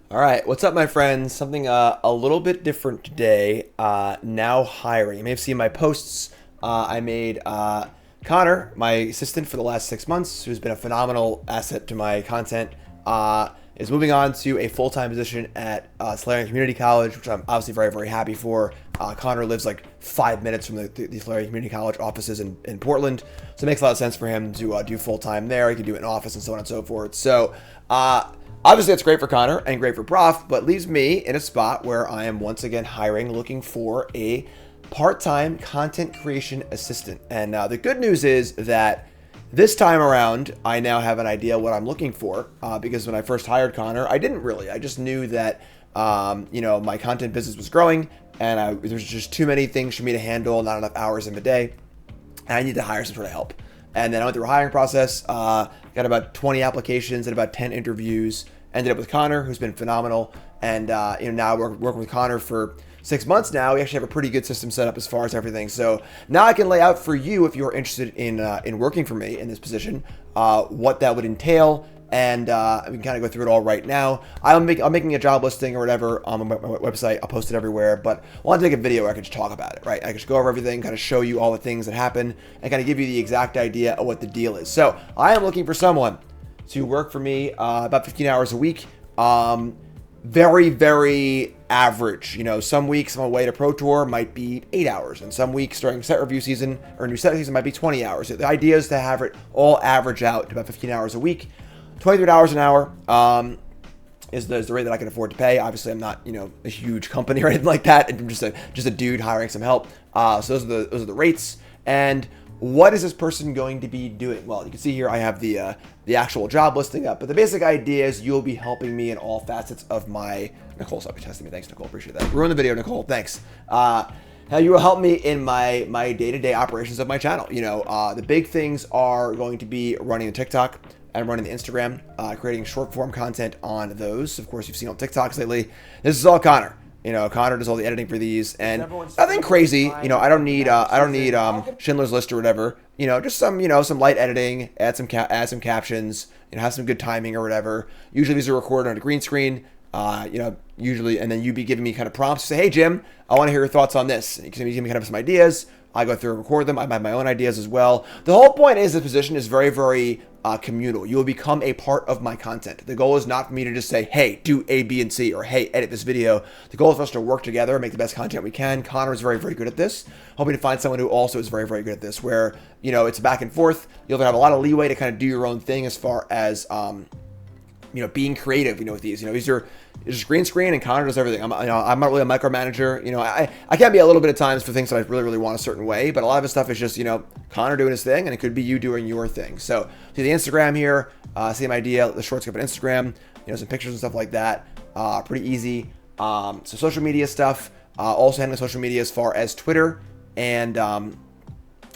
All right, what's up, my friends? Something a little bit different today. Now hiring. You may have seen my posts. I made Connor, my assistant for the last 6 months, who's been a phenomenal asset to my content, is moving on to a full-time position at Solarian Community College, which I'm obviously very, very happy for. Connor lives like 5 minutes from the Solarian Community College offices in Portland, so it makes a lot of sense for him to do full-time there. He can do it in office and so on and so forth. So, obviously, that's great for Connor and great for Prof, but leaves me in a spot where I am once again hiring, looking for a part-time content creation assistant. And the good news is that this time around, I now have an idea what I'm looking for, because when I first hired Connor, I didn't really. I just knew that, my content business was growing, and there's just too many things for me to handle, not enough hours in the day, and I need to hire some sort of help. And then I went through a hiring process, got about 20 applications and about 10 interviews. Ended up with Connor, who's been phenomenal. And now we're working with Connor for 6 months now. We actually have a pretty good system set up as far as everything. So now I can lay out for you, if you're interested in working for me in this position, what that would entail. And we can kind of go through it all right now. I'm making a job listing or whatever on my website. I'll post it everywhere. But I want to take a video where I can just talk about it, right? I can just go over everything, kind of show you all the things that happen, and kind of give you the exact idea of what the deal is. So I am looking for someone to work for me about 15 hours a week. Very, very average. Some weeks on my way to Pro Tour might be 8 hours, and some weeks during set review season or new set season might be 20 hours. The idea is to have it all average out to about 15 hours a week. $23 an hour is the rate that I can afford to pay. Obviously, I'm not a huge company or anything like that. I'm just a dude hiring some help. So those are the rates. And what is this person going to be doing? Well, you can see here I have the actual job listing up, but the basic idea is you'll be helping me in all facets of my... Nicole's up testing me. Thanks, Nicole. Appreciate that. Ruin the video, Nicole. Thanks. How you will help me in my day-to-day operations of my channel. The big things are going to be running the TikTok and running the Instagram, creating short-form content on those. Of course, you've seen on TikToks lately. This is all Connor. Connor does all the editing for these, and nothing crazy. I don't need Schindler's List or whatever. Just some light editing, add some captions, have some good timing or whatever. Usually these are recorded on a green screen. Usually, and then you'd be giving me kind of prompts. Say, hey Jim, I want to hear your thoughts on this. You can give me kind of some ideas. I go through and record them. I have my own ideas as well. The whole point is the position is very, very communal. You will become a part of my content. The goal is not for me to just say, hey, do A, B, and C, or hey, edit this video. The goal is for us to work together, make the best content we can. Connor is very, very good at this. Hoping to find someone who also is very, very good at this, where, it's back and forth. You'll have a lot of leeway to kind of do your own thing as far as, being creative, with these. These are just green screen, and Connor does everything. I'm not really a micromanager. I can be a little bit of times for things that I really, really want a certain way, but a lot of his stuff is just, Connor doing his thing, and it could be you doing your thing. So, see the Instagram here, same idea, the shorts up on Instagram, some pictures and stuff like that. Pretty easy. So social media stuff, also handling social media as far as Twitter and,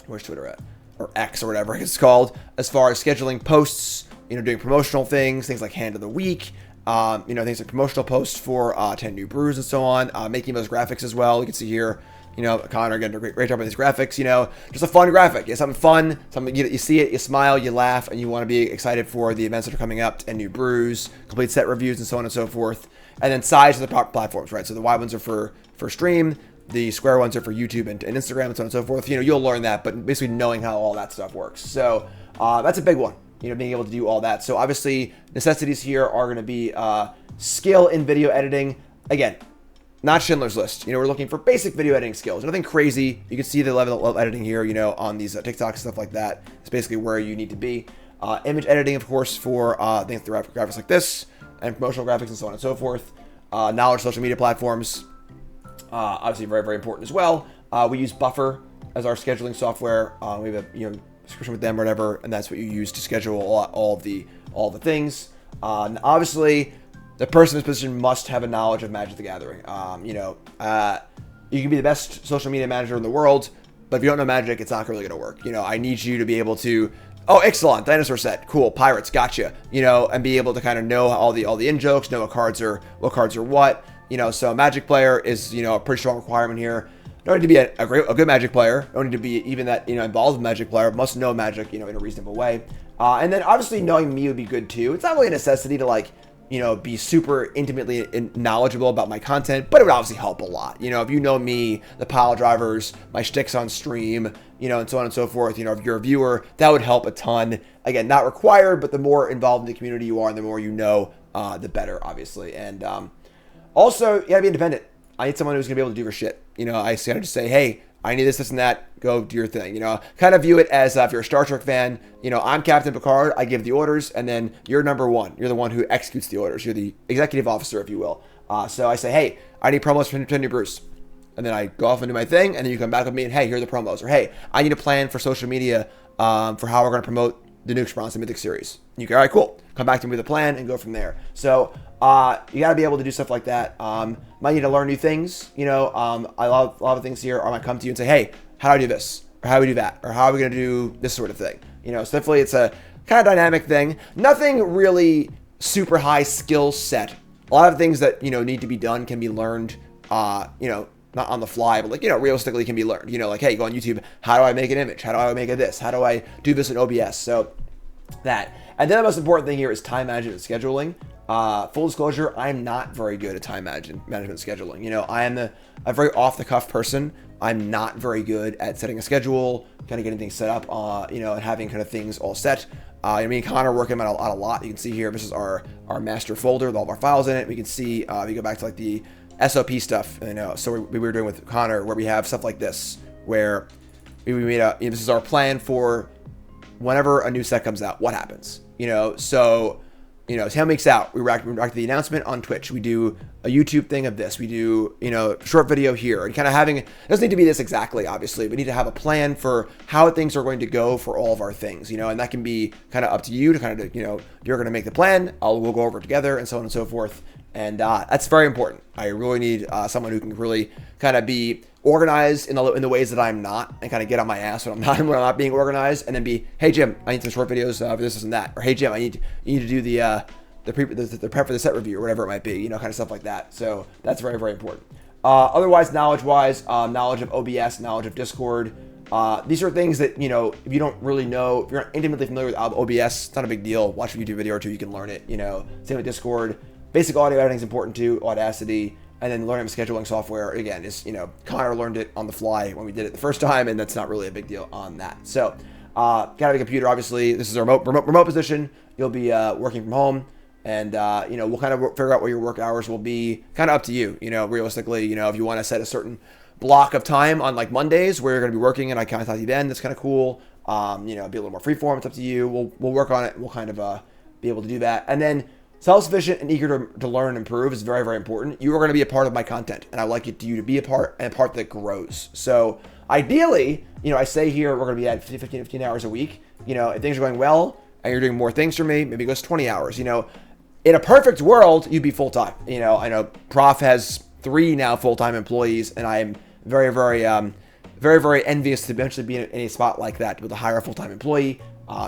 where's Twitter at? Or X or whatever it's called, as far as scheduling posts, doing promotional things like hand of the week, things like promotional posts for 10 new brews and so on, making those graphics as well. You can see here, Connor getting a great job on these graphics, just a fun graphic. It's something fun, something you see it, you smile, you laugh, and you want to be excited for the events that are coming up, and new brews, complete set reviews, and so on and so forth. And then size of the platforms, right? So the wide ones are for stream, the square ones are for YouTube and Instagram, and so on and so forth. You'll learn that, but basically knowing how all that stuff works. So that's a big one. Being able to do all that. So obviously necessities here are going to be skill in video editing. Again, not Schindler's List. We're looking for basic video editing skills. Nothing crazy. You can see the level of editing here, on these TikToks, stuff like that. It's basically where you need to be. Image editing, of course, for things graphics like this, and promotional graphics and so on and so forth. Knowledge social media platforms, obviously very, very important as well. We use Buffer as our scheduling software. We have a, subscription with them or whatever, and that's what you use to schedule all the things. And obviously, the person in this position must have a knowledge of Magic the Gathering. You can be the best social media manager in the world, but if you don't know Magic, it's not really going to work. I need you to be able to, oh, Ixalan, dinosaur set, cool, pirates, gotcha. And be able to kind of know all the in jokes, know what cards are what. So a Magic player is a pretty strong requirement here. Don't need to be a good Magic player. Don't need to be even that involved with Magic player. Must know Magic in a reasonable way. And then obviously knowing me would be good too. It's not really a necessity to be super intimately knowledgeable about my content, but it would obviously help a lot. If you know me, the pile drivers, my shticks on stream, and so on and so forth, if you're a viewer, that would help a ton. Again, not required, but the more involved in the community you are, and the more the better, obviously. And also, you gotta be independent. I need someone who's gonna be able to do your shit. I gotta just say, hey, I need this and that. Go do your thing. Kind of view it as if you're a Star Trek fan. I'm Captain Picard. I give the orders, and then you're number one. You're the one who executes the orders. You're the executive officer, if you will. So I say, hey, I need promos for Nintendo Bruce. And then I go off and do my thing, and then you come back with me and, hey, here are the promos. Or, hey, I need a plan for social media for how we're going to promote the Nukes Bronze Mythic series. And you go, all right, cool. Come back to me with a plan and go from there. So you got to be able to do stuff like that. Might need to learn new things. I love a lot of things here. I might come to you and say, hey, how do I do this? Or how do we do that? Or how are we going to do this sort of thing? So definitely it's a kind of dynamic thing. Nothing really super high skill set. A lot of things that, need to be done can be learned, not on the fly, but realistically can be learned. Like, hey, go on YouTube. How do I make an image? How do I make a this? How do I do this in OBS? So that. And then the most important thing here is time management and scheduling. Full disclosure, I'm not very good at time management scheduling. I am a very off-the-cuff person. I'm not very good at setting a schedule, kind of getting things set up, and having kind of things all set. Me and Connor are working on a lot. You can see here, this is our master folder with all of our files in it. We can see, if you go back to like the SOP stuff, so we were doing with Connor, where we have stuff like this, where we made this is our plan for whenever a new set comes out, what happens, so 10 weeks out, we react to the announcement on Twitch. We do a YouTube thing of this. We do, short video here. And kind of having, it doesn't need to be this exactly, obviously. We need to have a plan for how things are going to go for all of our things, and that can be kind of up to you to kind of, you're going to make the plan. We'll go over it together and so on and so forth. And that's very important. I really need someone who can really kind of be organized in the ways that I'm not, and kind of get on my ass when I'm not being organized, and then be, hey Jim, I need some short videos for this and that, or hey Jim, you need to do the prep for the set review or whatever it might be, kind of stuff like that. So that's very, very important. Otherwise, knowledge-wise, knowledge of OBS, knowledge of Discord. These are things that, if you don't really know, if you're not intimately familiar with OBS, it's not a big deal. Watch a YouTube video or two, you can learn it. Same with Discord. Basic audio editing is important too, Audacity. And then learning scheduling software, again, is, Connor learned it on the fly when we did it the first time, and that's not really a big deal on that. So, gotta have a computer, obviously. This is a remote position. You'll be working from home, and, we'll kind of figure out what your work hours will be, kind of up to you, realistically. If you want to set a certain block of time on, like, Mondays where you're going to be working, and I kind of talk to you then, that's kind of cool. Be a little more freeform, it's up to you. We'll work on it, and we'll kind of be able to do that. And then, self-sufficient and eager to learn and improve is very, very important. You are going to be a part of my content, and I like you to be a part, and a part that grows. So ideally, I say here we're going to be at 15 hours a week. If things are going well and you're doing more things for me, maybe it goes 20 hours. In a perfect world, you'd be full-time. I know Prof has 3 now full-time employees, and I am very, very, very, very envious to eventually be in a spot like that with a hire a full-time employee.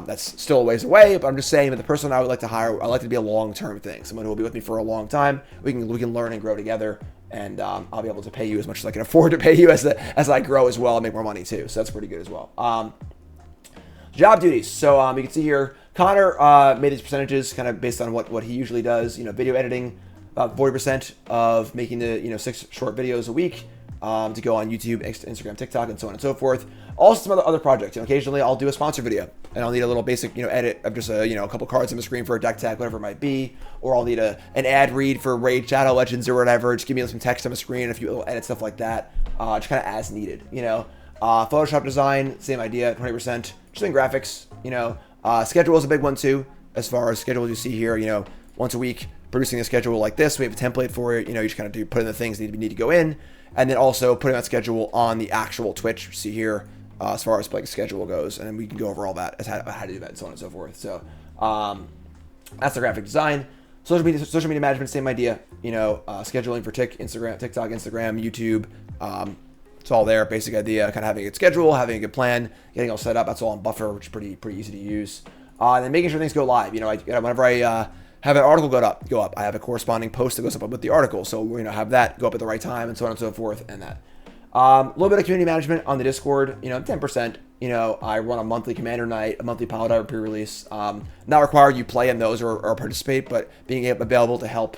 That's still a ways away, but I'm just saying that the person I would like to hire, I like to be a long-term thing. Someone who will be with me for a long time. We can learn and grow together, and I'll be able to pay you as much as I can afford to pay you as I grow as well and make more money too. So that's pretty good as well. Job duties. So you can see here, Connor made these percentages kind of based on what he usually does. Video editing, about 40% of making the 6 short videos a week. To go on YouTube, Instagram, TikTok, and so on and so forth. Also some other projects. Occasionally I'll do a sponsor video, and I'll need a little basic edit of just a couple cards on the screen for a deck tag, whatever it might be, or I'll need an ad read for Raid Shadow Legends or whatever. Just give me some text on the screen, a few little edit stuff like that. Just kind of as needed. Photoshop design, same idea, 20%. Just in graphics. Schedule is a big one too. As far as schedule, you see here, once a week producing a schedule like this. We have a template for it. You just kind of put in the things that need to go in. And then also putting that schedule on the actual Twitch, see here, as far as like a schedule goes. And then we can go over all that, as how to do that, and so on and so forth. So that's the graphic design. Social media management, same idea. Scheduling for TikTok, Instagram, YouTube. It's all there. Basic idea, kind of having a good schedule, having a good plan, getting all set up. That's all on Buffer, which is pretty easy to use. And then making sure things go live. Whenever I have an article go up. I have a corresponding post that goes up with the article. So we're have that go up at the right time, and so on and so forth, and that. A little bit of community management on the Discord, 10%. I run a monthly commander night, a monthly pilot hour pre-release. Not required you play in those or participate, but being available to help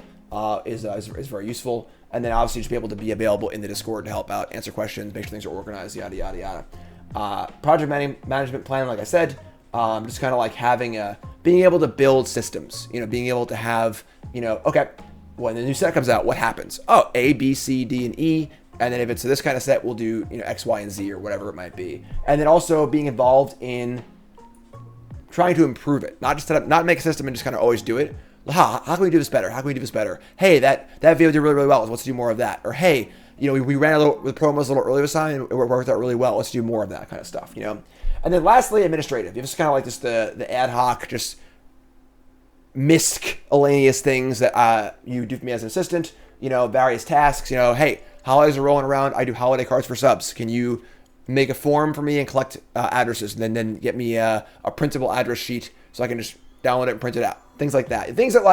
is very useful. And then obviously just be able to be available in the Discord to help out, answer questions, make sure things are organized, yada, yada, yada. Project management plan, like I said, just kind of like being able to build systems, being able to have, okay, when the new set comes out, what happens? Oh, A, B, C, D, and E. And then if it's this kind of set, we'll do, X, Y, and Z or whatever it might be. And then also being involved in trying to improve it, not make a system and just kind of always do it. How can we do this better? How can we do this better? Hey, that video did really, really well. Let's do more of that. Or hey, we ran a little with promos a little earlier this time and it worked out really well. Let's do more of that kind of stuff, And then lastly, administrative. It's just kind of like just the ad hoc, just miscellaneous things that you do for me as an assistant. Various tasks. Hey, holidays are rolling around. I do holiday cards for subs. Can you make a form for me and collect addresses, and then get me a printable address sheet so I can just download it and print it out? Things like that. Things that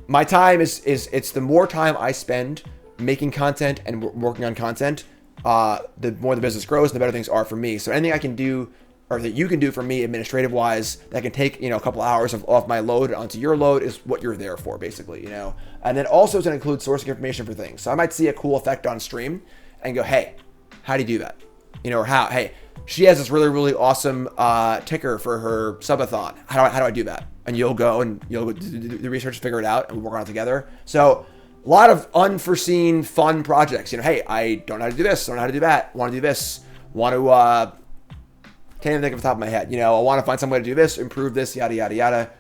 my time is it's the more time I spend making content and working on content, the more the business grows and the better things are for me. So anything I can do or that you can do for me administrative wise that can take, a couple hours off my load onto your load is what you're there for, basically, And then also it's going to include sourcing information for things. So I might see a cool effect on stream and go, hey, how do you do that? Or hey, she has this really, really awesome ticker for her subathon. How do I do that? And you'll go and you'll do the research, figure it out, and we'll work on it together. So a lot of unforeseen fun projects. Hey, I don't know how to do this, don't know how to do that, want to do this, want to can't even think of the top of my head. I want to find some way to do this, improve this, yada, yada, yada.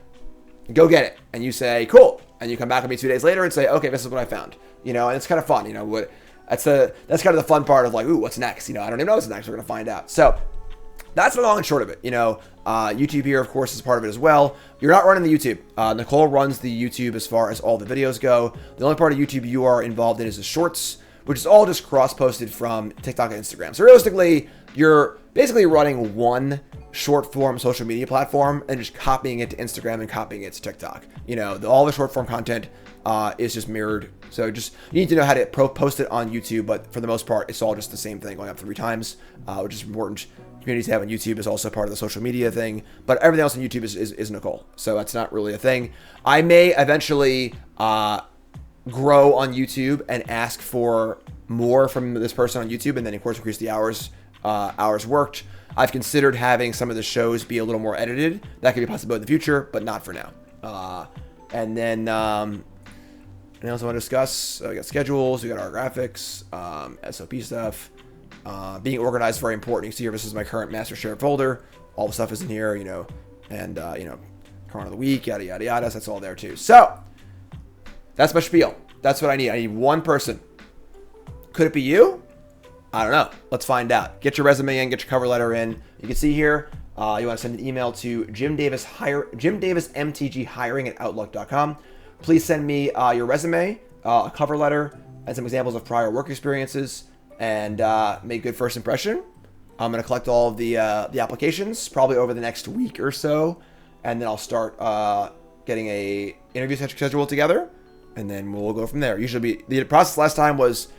Go get it. And you say, cool. And you come back with me 2 days later and say, okay, this is what I found. And it's kind of fun. That's kind of the fun part of ooh, what's next? I don't even know what's next. We're going to find out. So that's the long and short of it. YouTube here, of course, is part of it as well. You're not running the YouTube. Nicole runs the YouTube as far as all the videos go. The only part of YouTube you are involved in is the shorts, which is all just cross-posted from TikTok and Instagram. So realistically, you're basically running one short-form social media platform and just copying it to Instagram and copying it to TikTok. All the short-form content is just mirrored. So you need to know how to post it on YouTube, but for the most part, it's all just the same thing going up 3 times, which is important. Communities have on YouTube is also part of the social media thing, but everything else on YouTube is Nicole. So that's not really a thing. I may eventually grow on YouTube and ask for more from this person on YouTube, and then of course increase the hours worked. I've considered having some of the shows be a little more edited. That could be a possibility in the future, but not for now. And then anything else I want to discuss? We got schedules, we got our graphics, SOP stuff. Being organized is very important. You can see here, this is my current master share folder. All the stuff is in here, and current of the week, yada, yada, yada. So that's all there too. So that's my spiel. That's what I need. I need one person. Could it be you? I don't know. Let's find out. Get your resume in, get your cover letter in. You can see here, you want to send an email to jimdavismtghiring@outlook.com. Please send me your resume, a cover letter, and some examples of prior work experiences, and make a good first impression. I'm going to collect all of the applications probably over the next week or so, and then I'll start getting a interview schedule together, and then we'll go from there. Usually the process last time was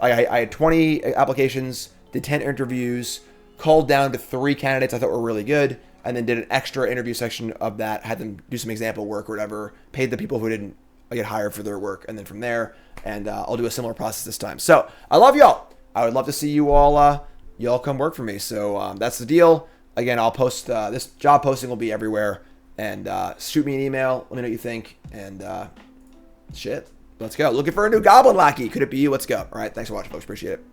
I had 20 applications, did 10 interviews, called down to 3 candidates I thought were really good, and then did an extra interview section of that, had them do some example work or whatever, paid the people who didn't get hired for their work, and then from there, and I'll do a similar process this time. So I love y'all. I would love to see you all come work for me. So that's the deal. Again, I'll post this job posting will be everywhere, and shoot me an email. Let me know what you think, and shit. Let's go. Looking for a new Goblin Lackey. Could it be you? Let's go. All right. Thanks for watching, folks. Appreciate it.